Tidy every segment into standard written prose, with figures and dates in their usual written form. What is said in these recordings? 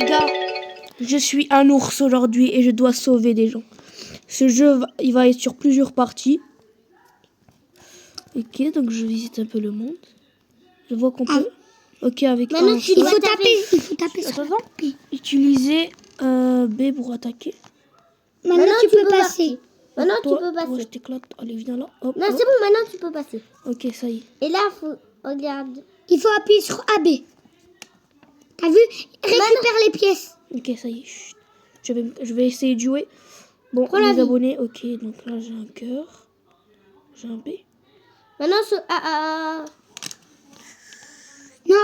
Les gars, je suis un ours aujourd'hui et je dois sauver des gens. Ce jeu, il va être sur plusieurs parties. Ok, donc je visite un peu le monde. Je vois qu'on peut... Ok, avec Maintenant, un... il faut taper sur Attends, P. Utiliser B pour attaquer. Maintenant, tu peux passer. Maintenant, Toi, tu peux passer. toi, je t'éclate. Allez, viens là. Hop, Non, hop. c'est bon, maintenant, tu peux passer. Ok, ça y est. Et là, faut... Regarde. Il faut appuyer sur AB. T'as vu? Récupère les pièces. Ok, ça y est. Chut. Je vais essayer de jouer. Bon, Prends la les vie. abonnés. Ok, donc là, j'ai un cœur. J'ai un B. Maintenant, ce... Non,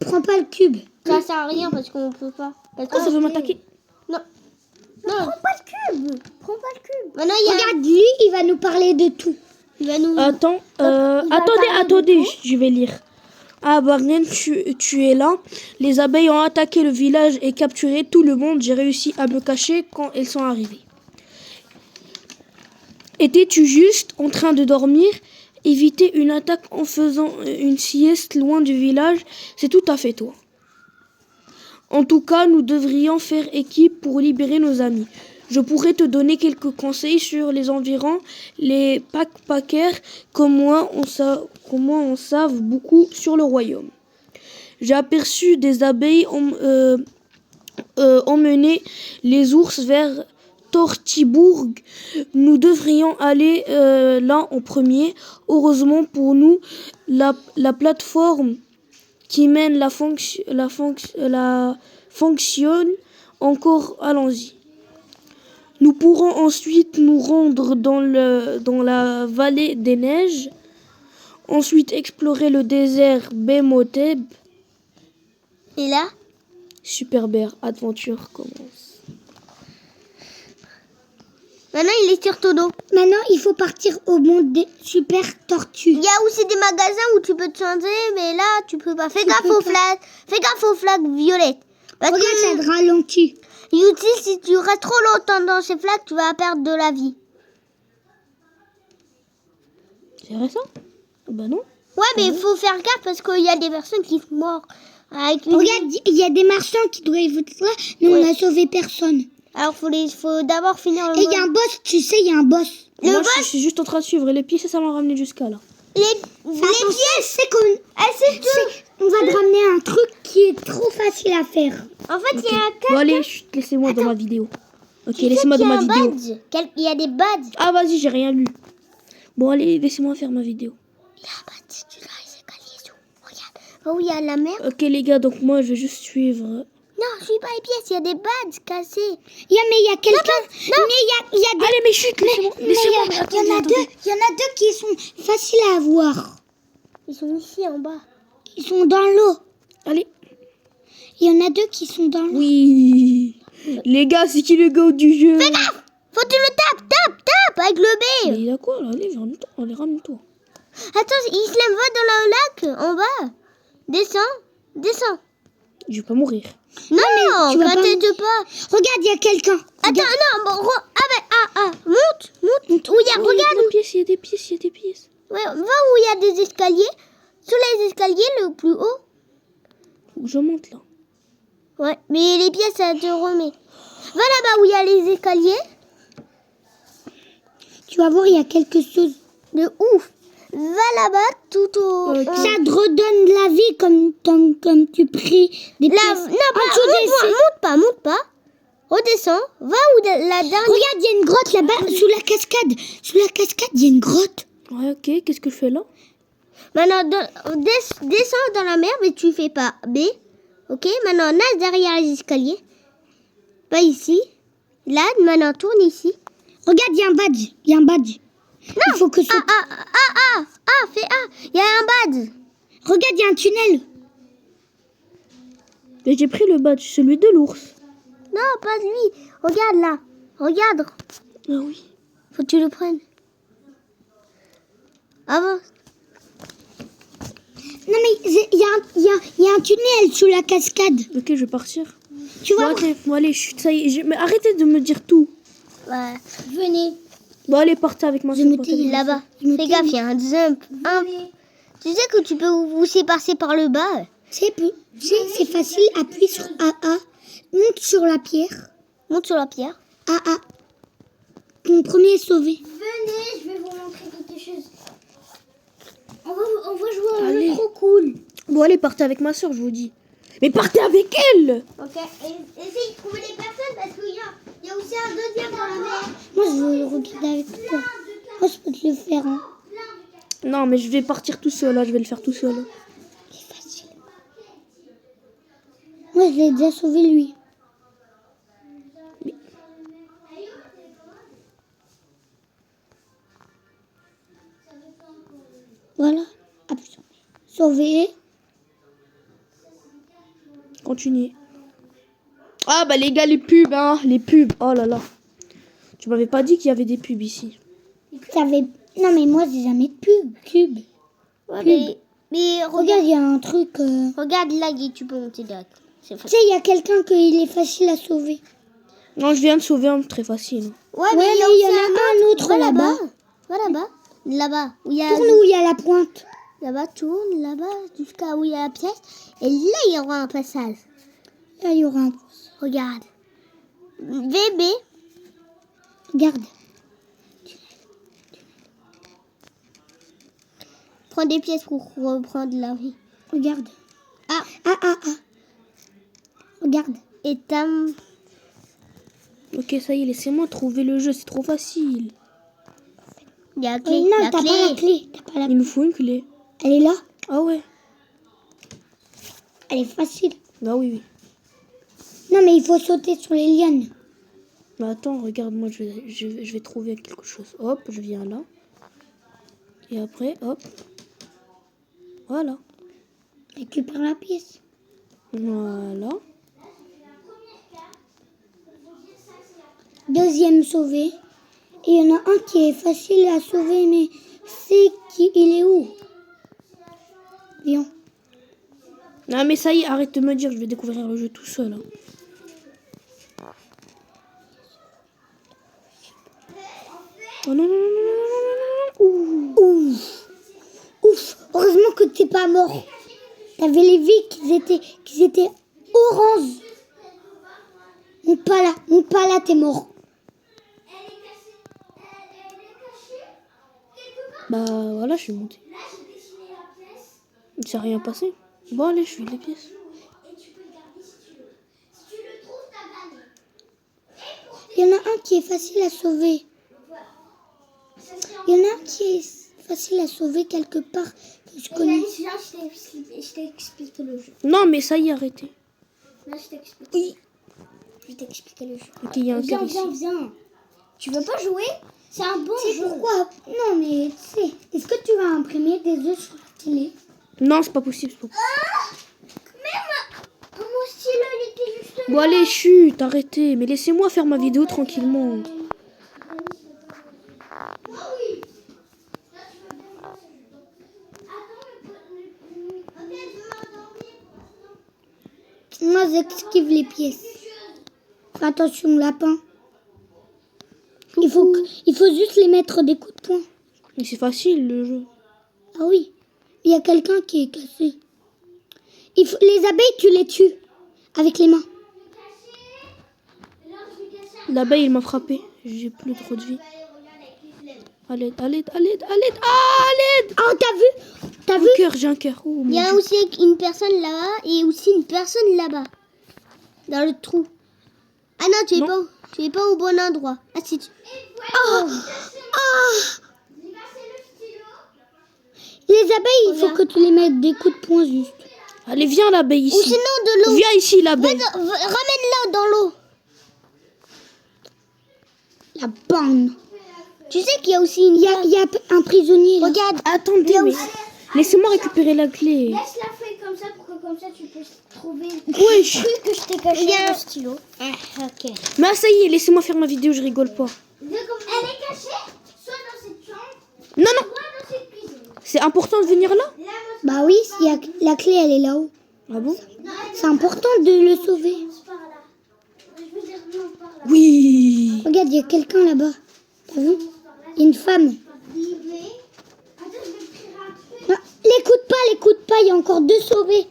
prends pas le cube. Ça sert à rien parce qu'on peut pas. Parce Ah, ça veut m'attaquer. Non. Non. Prends pas le cube. Prends pas le cube. Maintenant, regarde, lui, il va nous parler de tout. Il va nous... Attends, parler attendez, de tout. je vais lire. Ah, Barnen, tu es là. Les abeilles ont attaqué le village et capturé tout le monde. J'ai réussi à me cacher quand elles sont arrivées. Étais-tu juste en train de dormir? Éviter une attaque en faisant une sieste loin du village, c'est tout à fait toi. En tout cas, nous devrions faire équipe pour libérer nos amis. Je pourrais te donner quelques conseils sur les environs. Les backpackers comme moi en savent beaucoup sur le royaume. J'ai aperçu des abeilles emmener les ours vers Tortibourg. Nous devrions aller là en premier. Heureusement pour nous, la plateforme qui mène fonctionne encore. Allons-y. Nous pourrons ensuite nous rendre dans la vallée des neiges. Ensuite explorer le désert Bemoteb. Et là? Super Bear Adventure commence. Maintenant, il est sur ton dos. Maintenant, il faut partir au monde des super tortues. Il y a aussi des magasins où tu peux te changer, mais là, tu peux pas. Fais gaffe aux flaques violettes. Regarde, ça te ralentit. Youti, si tu restes trop longtemps dans ces flaques, tu vas perdre de la vie. C'est vrai ça? Bah non. Ouais, mais il faut faire gaffe parce qu'il y a des personnes qui sont mortes. Regarde, il y a des marchands qui doivent être là, mais on n'a sauvé personne. Alors, faut d'abord finir le... Et il y a un boss, tu sais, il y a un boss. Moi, je suis juste en train de suivre les pieds, ça m'a ramené jusqu'à là. Les pièces, c'est comme... On va te ramener un truc qui est trop facile à faire. En fait, il y a un cadre... Bon allez, laissez-moi dans ma vidéo. Ok, laissez-moi dans ma vidéo. Il y a des badges. Ah vas-y, j'ai rien lu. Bon allez, laissez-moi faire ma vidéo. Il y a un badge, tu l'as, les escaliers. Regarde, où il y a la mer. Ok les gars, donc moi je vais juste suivre... Non, je suis pas les pièces, il y a des badges cassés. Mais il y a quelqu'un... Non, mais il y a des... Allez mais chut, laissez-moi. Il y en a deux qui sont faciles à avoir. Ils sont ici en bas. Ils sont dans l'eau. Allez. Il y en a deux qui sont dans l'eau. Oui. Les gars, c'est qui le go du jeu? Fais gaffe! Faut que tu le tapes avec le B. Mais il a quoi là? Allez, ramène-toi. Attends, il se lève dans le lac, en bas. Descends. Je vais pas mourir. Non, t'inquiète pas. Regarde, il y a quelqu'un. Attends, non, monte. Où il y a, regarde. Il y a des pièces. Ouais, va où il y a des escaliers. Sur les escaliers, le plus haut. Faut que je monte là. Ouais, mais les pièces, ça te remet. Va là-bas où il y a les escaliers. Tu vas voir, il y a quelque chose de ouf. Va là-bas, tout au... Okay. Ça te redonne la vie comme tu pries des pièces. Non, monte pas. Redescends. Va où la dernière... Regarde, il y a une grotte là-bas, sous la cascade. Sous la cascade, il y a une grotte. Ouais, ok. Qu'est-ce que je fais là? Maintenant, descends dans la mer, mais tu fais pas B. Ok, maintenant, nage derrière les escaliers. Pas ici. Là, maintenant, tourne ici. Regarde, il y a un badge. Non. Il faut que fais A. Il y a un badge. Regarde, il y a un tunnel. Mais j'ai pris le badge, celui de l'ours. Non, pas lui. Regarde là. Regarde. Ah oui. Faut que tu le prennes. Avance. Non, mais il y a un tunnel sous la cascade. Ok, je vais partir. Tu vois? Bon, allez, chut, ça y est. Mais arrêtez de me dire tout. Ouais. Venez. Bon, allez, partez avec moi. Je me dis là-bas. Fais gaffe, il y a un jump. Tu sais que tu peux vous passer par le bas. C'est facile, appuie sur AA. Monte sur la pierre. Monte sur la pierre. Ton premier est sauvé. Venez, je vais vous montrer quelque chose. On va jouer à un jeu trop cool. Bon, allez, partez avec ma soeur, je vous dis. Mais partez avec elle. Ok, et essayez de trouver des personnes parce qu'il y a aussi un deuxième dans la mer. Moi, je veux le regarder avec toi. Moi, je peux te le faire. Hein. Non, mais je vais partir tout seul, là. Je vais le faire tout seul. C'est facile. Moi, je l'ai déjà sauvé, lui. Voilà. Appuie. Sauver. Continuez. Ah, bah, les gars, les pubs, hein. Les pubs. Oh là là. Tu m'avais pas dit qu'il y avait des pubs ici. Non, mais moi, j'ai jamais de pub. Ouais, mais regarde, il y a un truc. Regarde là, tu peux monter direct. Tu sais, il y a quelqu'un qui est facile à sauver. Non, je viens de sauver un très facile. Ouais, mais il y en a un autre là-bas. Va là-bas. Là-bas. Tourne où il y a la pointe. Là-bas, tourne, là-bas, jusqu'à où il y a la pièce. Et là, il y aura un passage. Là, il y aura un passage. Regarde. Bébé. Regarde. Prends des pièces pour reprendre la vie. Regarde. Regarde. Et Ok, ça y est, laissez-moi trouver le jeu, c'est trop facile. il y a la clé. Non, t'as pas la clé. Il nous faut une clé. Elle est là. Ah ouais. Elle est facile. Bah oui. Non, mais il faut sauter sur les lianes. Bah attends, regarde, moi je vais trouver quelque chose. Hop, je viens là. Et après, hop. Voilà. Récupère la pièce. Voilà. Deuxième sauvé. Et il y en a un qui est facile à sauver, mais il est où? Viens. Non mais ça y est, arrête de me dire, je vais découvrir le jeu tout seul. Hein. Oh non, non, non, non, non, non. Ouf. Heureusement que t'es pas mort. T'avais les vies qui étaient oranges. Monte pas là, t'es mort. Bah voilà, je suis montée. Il s'est rien passé. Bon allez, je suis les pièces. Il y en a un qui est facile à sauver. Il y en a un qui est facile à sauver quelque part que je connais. Je t'explique le jeu. Non mais ça y est, arrêtez. Là, je t'explique. Oui. Je vais t'expliquer le jeu. Ok, il y a un cœur ici. Viens. Tu veux pas jouer? C'est un bon jeu. Pourquoi? Non, mais tu sais, est-ce que tu vas imprimer des œufs sur la télé? Non, c'est pas possible. C'est pas possible. Même mon stylo, il était juste là. Bon allez, chut, arrêtez. Mais laissez-moi faire ma vidéo tranquillement. Moi, j'esquive les pièces. Fais attention, lapin. Il faut juste les mettre des coups de poing. Mais c'est facile le jeu. Ah oui. Il y a quelqu'un qui est cassé. Les abeilles, tu les tues. Avec les mains. L'abeille, il m'a frappé. J'ai plus trop de vie. À l'aide. Oh, t'as vu? J'ai un cœur. Oh, Il y a aussi une personne là-bas et aussi une personne là-bas. Dans le trou. Ah non, tu es pas au bon endroit. Ah si tu... Les abeilles, il faut que tu les mettes des coups de poing juste. Allez, viens l'abeille ici. Ou sinon de l'eau. Viens ici l'abeille. Ramène-la dans l'eau. La bande. Tu sais qu'il y a aussi il y a un prisonnier là. Regarde. Attendez, mais laissez-moi récupérer la clé. Laisse-la faire comme ça pour que comme ça tu peux trouver Ouais, que je t'ai caché dans le stylo. Ok. Mais ça y est, laissez-moi faire ma vidéo, je rigole pas. Elle est cachée soit dans cette chambre, Non. soit dans cette cuisine. C'est important de venir là? Bah oui, la clé elle est là-haut. Ah bon? C'est important de le sauver. Oui. Regarde, il y a quelqu'un là-bas. T'as vu? Il y a une femme. Non, l'écoute pas, il y a encore deux sauvés.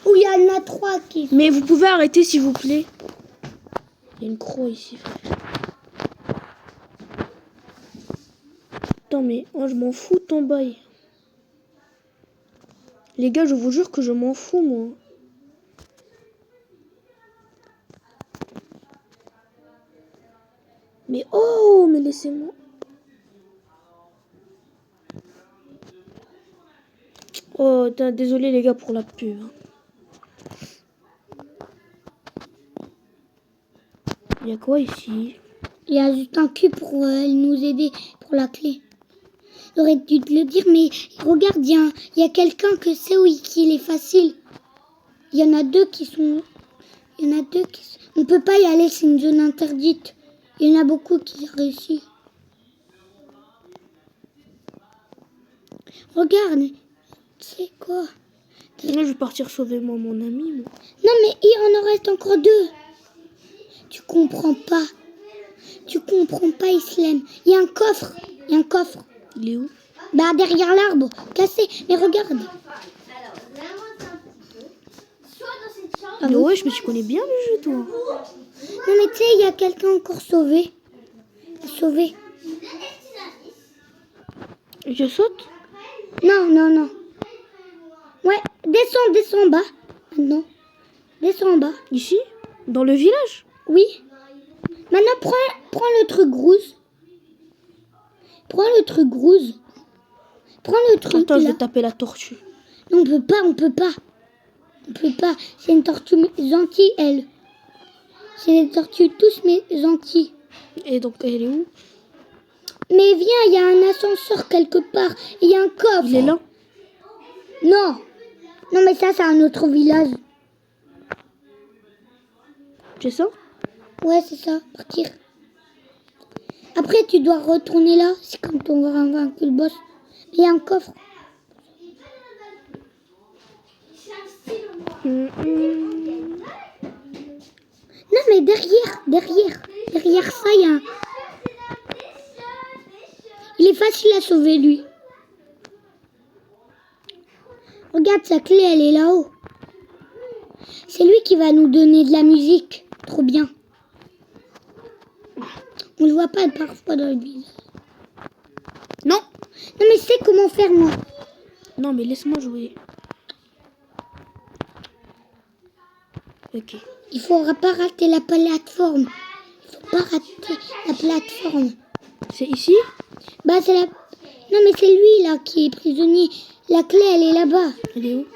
Où où il y en a 3 qui... Mais vous pouvez arrêter s'il vous plaît. Il y a une croix ici, frère. Attends, mais moi je m'en fous de ton bail. Les gars, je vous jure que je m'en fous, moi. Mais oh, mais laissez-moi. Oh, désolé les gars pour la pub. Il y a quoi ici? Il y a juste un cul pour nous aider pour la clé. J'aurais dû te le dire, mais regarde, il y a quelqu'un que c'est oui qu'il est facile. Il y en a 2 qui sont... On peut pas y aller, c'est une zone interdite. Il y en a beaucoup qui ont réussi. Regarde, c'est quoi? Moi, je vais partir sauver moi mon ami. Moi. Non, mais il en reste encore 2. Tu comprends pas. Tu comprends pas, Islam. Il y a un coffre. Il y a un coffre. Il est où? Bah, derrière l'arbre. Cassé. Mais regarde. Ah mais ouais, je me connais bien le jeu, toi. Non, mais tu sais, il y a quelqu'un encore sauvé. Sauvé. Je saute? Non. Ouais, descends en bas. Non. Descends en bas. Ici? Dans le village? Oui. Maintenant, prends le truc rouge. Prends le truc rouge. Prends le truc Attends, là. je vais taper la tortue. Non, on peut pas. On peut pas. C'est une tortue gentille, elle. C'est des tortues tous mais gentilles. Et donc, elle est où? Mais viens, il y a un ascenseur quelque part. Il y a un coffre. Il est là? Non. Non, mais ça, c'est un autre village. C'est ça? Ouais, c'est ça. Partir. Après, tu dois retourner là. C'est comme ton vaincu le boss. Mais il y a un coffre. Non, mais derrière ça, il y a un... Il est facile à sauver, lui. Regarde, sa clé, elle est là-haut. C'est lui qui va nous donner de la musique. Trop bien. On le voit pas parfois dans le village. Non! Non, mais je sais comment faire, moi. Non, mais laisse-moi jouer. Ok. Il faudra pas rater la plateforme. Il faut pas rater la plateforme. C'est ici? Bah, c'est la... Non, mais c'est lui, là, qui est prisonnier. La clé, elle est là-bas. Elle est où?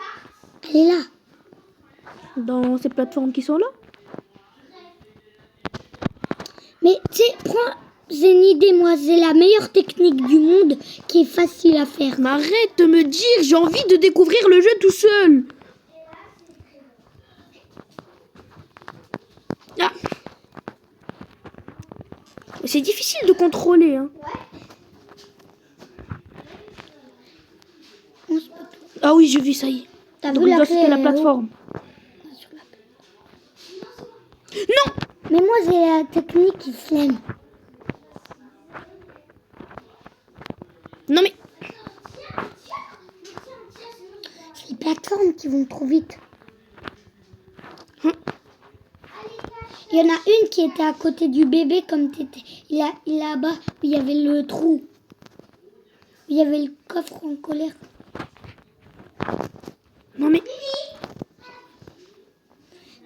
Elle est là. Dans ces plateformes qui sont là? Mais, tu sais, j'ai une idée, moi. C'est la meilleure technique du monde qui est facile à faire. Mais arrête de me dire, j'ai envie de découvrir le jeu tout seul. Ah. C'est difficile de contrôler, hein. Ah oui, j'ai vu, ça y est. T'as Donc vu il la doit clé, sauter la elle est où? plateforme. Non! Mais moi, j'ai la technique qui flemme. Non mais... C'est les plateformes qui vont trop vite. Il y en a une qui était à côté du bébé, comme t'étais. Il est là-bas, où il y avait le trou. Où il y avait le coffre en colère. Non mais...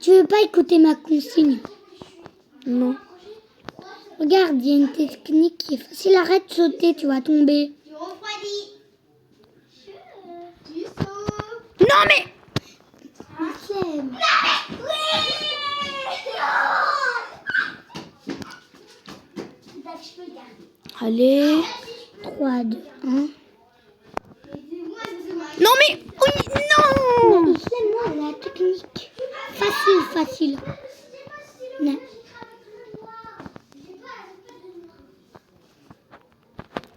Tu veux pas écouter ma consigne? Non. Regarde, il y a une technique qui est facile. Arrête de sauter, tu vas tomber. Non mais... Allez... 3, 2, 1. Non mais... Oui, non! Moi, la technique. Facile. Non.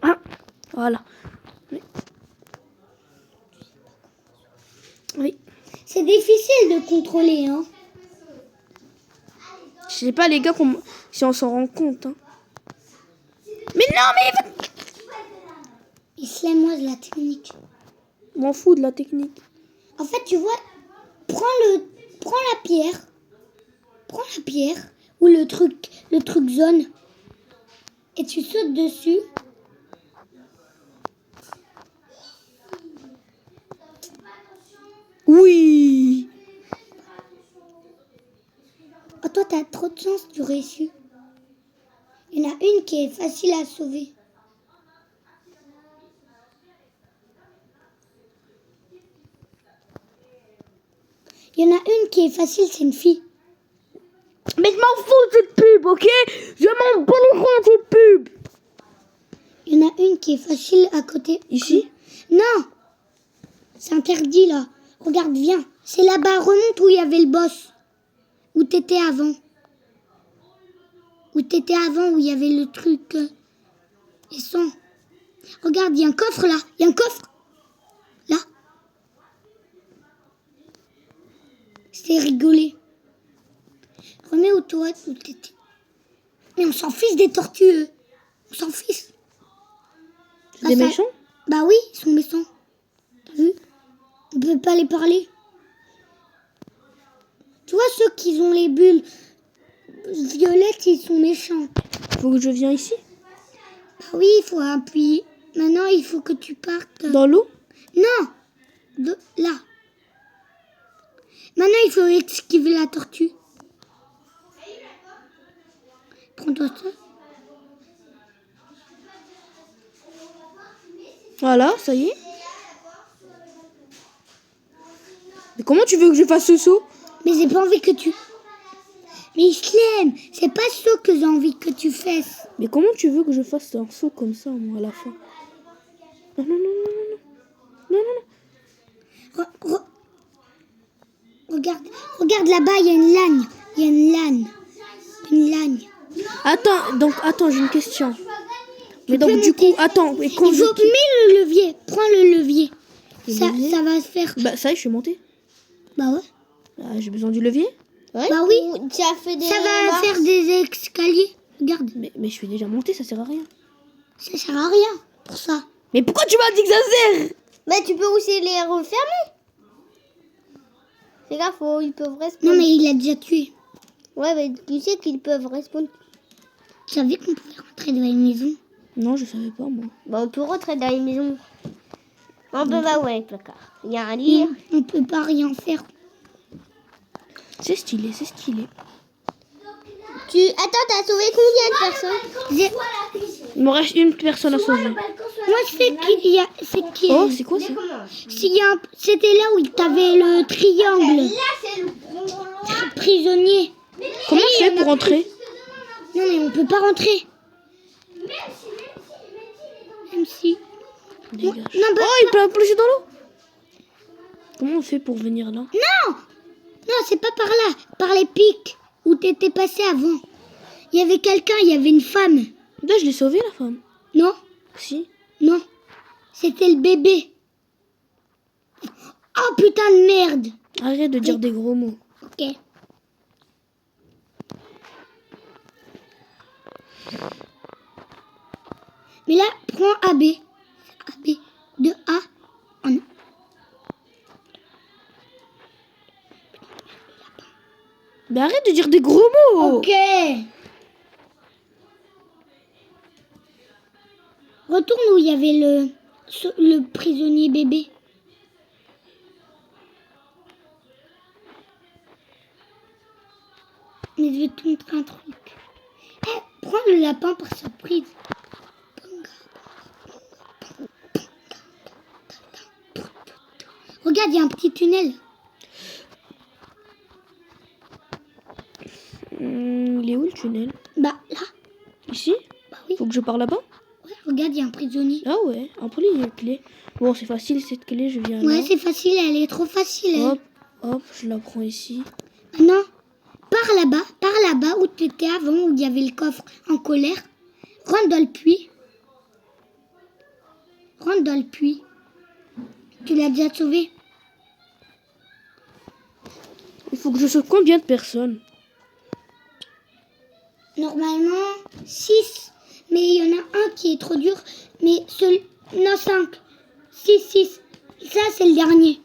Ah, voilà. Oui. C'est difficile de contrôler, hein. Je sais pas les gars si on s'en rend compte. Hein. Mais non mais... Islam, moi, la technique. Je m'en fous de la technique. En fait, tu vois, Prends la pierre. Prends la pierre. Ou le truc jaune. Et tu sautes dessus. Oui. Oh, toi, t'as trop de chance, tu réussis. Il y en a une qui est facile à sauver. Il y en a une qui est facile, c'est une fille. Mais je m'en fous de cette pub, ok? Je m'en bats les reins de cette pub. Il y en a une qui est facile à côté. Ici? Non. C'est interdit, là. Regarde, viens. C'est là-bas, remonte où il y avait le boss. Où t'étais avant. Où il y avait le truc. Et son. Regarde, il y a un coffre, là. Il y a un coffre. Là. C'est rigolé. Remets où toi, où t'étais. Mais on s'en fiche des tortues. On s'en fiche. C'est des méchants? Bah oui, ils sont méchants. T'as vu? On peut pas les parler. Tu vois ceux qui ont les bulles violettes, ils sont méchants. Faut que je vienne ici? Bah oui, il faut appuyer. Maintenant, il faut que tu partes. Dans l'eau? Non, là. Maintenant, il faut esquiver la tortue. Prends-toi ça. Voilà, ça y est. Mais comment tu veux que je fasse ce saut? Mais j'ai pas envie que tu... Mais Islem, c'est pas ça que j'ai envie que tu fasses. Mais comment tu veux que je fasse un saut comme ça, moi, à la fin? Non, non, non, non, non, non, non, non. Regarde là-bas, il y a une lagne. Il y a une lagne. Une lagne. Attends, j'ai une question. Mais peux donc, du monter. coup, attends. Et quand Il faut mettre le levier. Prends le levier. Le Ça levier va se faire. Bah, ça y est, je suis montée. Bah ouais. Ah, j'ai besoin du levier? Bah oui. Tu as fait des Ça va marches. faire des escaliers. Regarde. Mais je suis déjà montée, ça sert à rien. Ça sert à rien pour ça. Mais pourquoi tu m'as dit que ça sert? Mais tu peux aussi les refermer. C'est grave, ils peuvent répondre. Non, mais il a déjà tué. Ouais, mais tu sais qu'ils peuvent répondre. Tu savais qu'on pouvait rentrer dans la maison? Non, je savais pas, moi. Bah, on peut rentrer dans les maisons. On peut pas ouvrir le placard. Il y a un lit. On peut pas rien faire. C'est stylé, c'est stylé. Attends, t'as sauvé combien de personnes? Il me reste une personne à sauver. Moi, c'est qu'il y a... Oh, c'est quoi ça? C'était là où t'avais le triangle. c'est le Prisonnier. Comment je fais pour entrer? Non, mais on peut pas rentrer. Même si... Dégage. Non, bah, Oh, il peut plonger dans l'eau. Comment on fait pour venir là? non, c'est pas par là. Par les pics où t'étais passé avant. Il y avait quelqu'un, il y avait une femme. Là, je l'ai sauvé, la femme. Non, Si. non. C'était le bébé. Oh putain de merde. Arrête de dire des gros mots. Ok. Mais là, prends AB. AB. De A en... Mais arrête de dire des gros mots. Ok. Retourne où il y avait le prisonnier bébé. Mais je vais te montrer un truc. Prends le lapin par surprise. Regarde, il y a un petit tunnel. Il est où le tunnel? Bah là. Ici? Bah oui. Faut que je pars là-bas? Ouais, regarde, il y a un prisonnier. Ah ouais. Après, il y a une clé. Bon, c'est facile cette clé, je viens Ouais, là. c'est facile, elle est trop facile. Elle. Hop, hop, je la prends ici. Non, par là-bas où tu étais avant, où il y avait le coffre en colère. Rentre dans le puits. Rentre dans le puits. Tu l'as déjà sauvé? Il faut que je sauve combien de personnes? Normalement, 6. Mais il y en a un qui est trop dur. Mais non, 5. 6. Ça, c'est le dernier.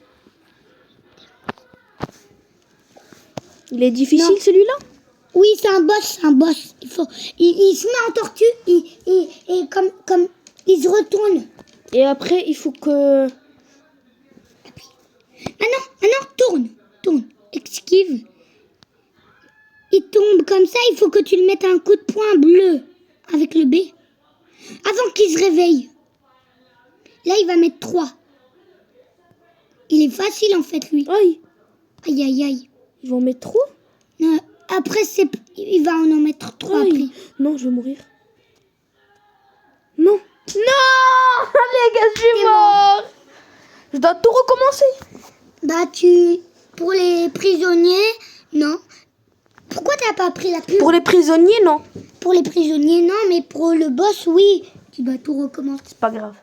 Il est difficile Non. celui-là? Oui, c'est un boss, il se met en tortue et comme il se retourne. Et après, il faut que... Maintenant, tourne, esquive. Il tombe comme ça, il faut que tu lui mettes un coup de poing bleu avec le B avant qu'il se réveille. Là, il va mettre 3. Il est facile en fait, lui. Aïe, Aïe, aïe, aïe. ils vont mettre 3? Non, après, il va en mettre 3 Aïe. après. Non, je vais mourir. Non. Non. Les gars, je suis mort. Je dois tout recommencer. Bah, pour les prisonniers, non. Pourquoi t'as pas pris la pub? Pour les prisonniers, non. Pour les prisonniers, non, mais pour le boss, oui. Tu dois tout recommencer. C'est pas grave.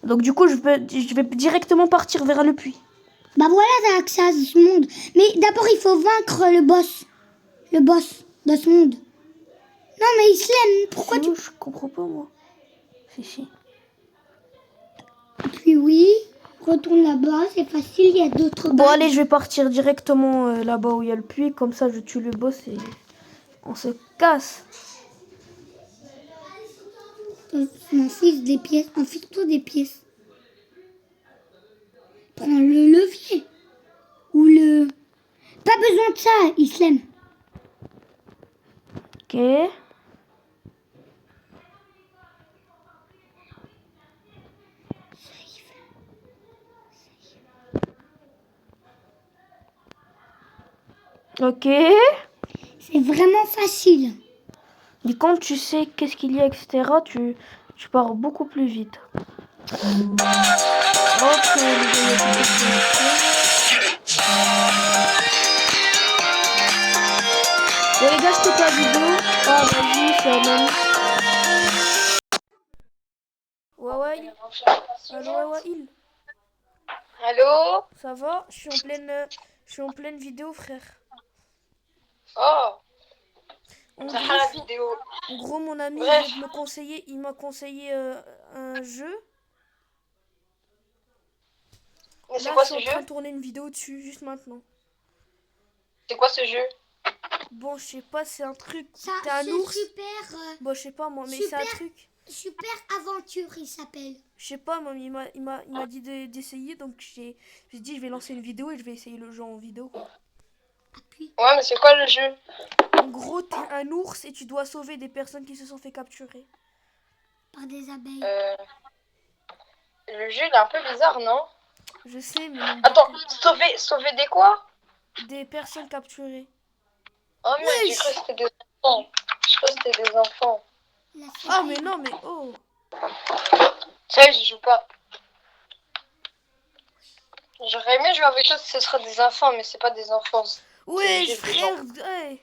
Donc du coup, je vais directement partir vers le puits. Bah voilà, t'as accès à ce monde. Mais d'abord, il faut vaincre le boss. Le boss de ce monde. Non, mais Islem, pourquoi tu... Je comprends pas, moi. Fais chier. Puis oui, retourne là-bas, c'est facile, il y a d'autres Bon, balles. allez, je vais partir directement là-bas où il y a le puits. Comme ça, je tue le boss et on se casse. Mon fils, des pièces. Enfile-toi des pièces. Prends le levier. Ou le... Pas besoin de ça, Islem. Ok. Ok. C'est vraiment facile. Et quand tu sais qu'est-ce qu'il y a, etc., tu pars beaucoup plus vite. Ok, bon les gars, c'était la vidéo. Ah vas-y, c'est un ami. Ouais, allo, ouais, il. Allô? Ça va? Je suis en pleine vidéo, frère. Oh, En ça gros, la vidéo. mon ami Bref. il m'a conseillé un jeu. Mais c'est Là, quoi je suis ce en train jeu? de tourner une vidéo dessus, juste maintenant. C'est quoi ce jeu? Bon, je sais pas, c'est un truc. Ça, T'es un c'est ours. super, Bon, je sais pas moi, mais c'est un super. truc. super aventure, il s'appelle. Je sais pas, moi, il m'a dit d'essayer, donc j'ai dit je vais lancer une vidéo et je vais essayer le jeu en vidéo, quoi. Appuie. Ouais, mais c'est quoi le jeu? En gros, t'es un ours et tu dois sauver des personnes qui se sont fait capturer. Par des abeilles. Le jeu il est un peu bizarre, non? Je sais, mais même Attends, sauver des quoi? des personnes capturées. Oh merde, j'ai cru que c'était des enfants. Je crois que c'était des enfants. La Ah, mais non, mais oh. Ça y est, je joue pas. J'aurais aimé jouer avec toi si ce serait des enfants, mais c'est pas des enfants. Ouais, juste des frère. Hey.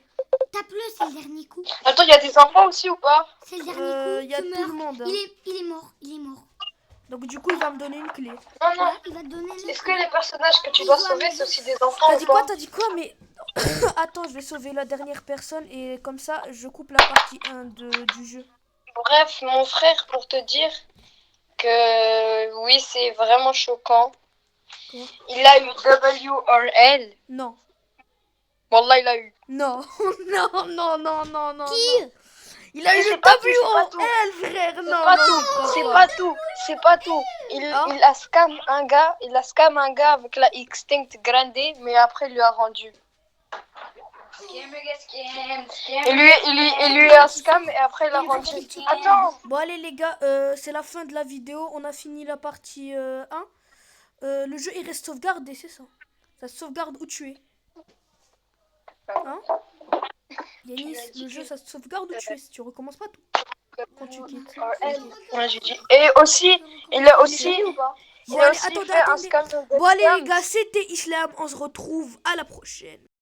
Tape-le, c'est le dernier coup. Attends, il y a des enfants aussi ou pas? C'est le dernier coup. Il y a tu tout meurs. le monde. Hein. Il est mort, il est mort. Donc du coup, il va me donner une clé. Non, non. Ouais, il va te donner les... Est-ce que les personnages que tu dois sauver, c'est aussi des enfants T'as ou dit quoi? pas? T'as dit quoi? Mais attends, je vais sauver la dernière personne et comme ça, je coupe la partie 1 du jeu. Bref, mon frère, pour te dire que oui, c'est vraiment choquant. Quoi? Il a eu WRL. Non. Wallah, il a eu. Non. Non. Qui? Il a eu Mais le c'est pas tout, c'est pas tout. WOL, frère. C'est Non, pas non, tout, non, c'est non. pas tout, c'est pas tout. Ah. Il a scam un gars avec la Extinct Grande, mais après il lui a rendu. Il lui a scam et après il a rendu. Attends. Bon allez les gars, c'est la fin de la vidéo. On a fini la partie 1. Le jeu il reste sauvegardé, c'est ça. Ça se sauvegarde où tu es. Hein Yanis, le jeu ça se sauvegarde où tu es. Si tu recommences pas tout. Quand tu quittes. Ouais, j'ai dit. Et aussi, il a aussi Bon, allez, fait attendez. un scam de Bon allez scam. les gars, c'était Islam. On se retrouve à la prochaine.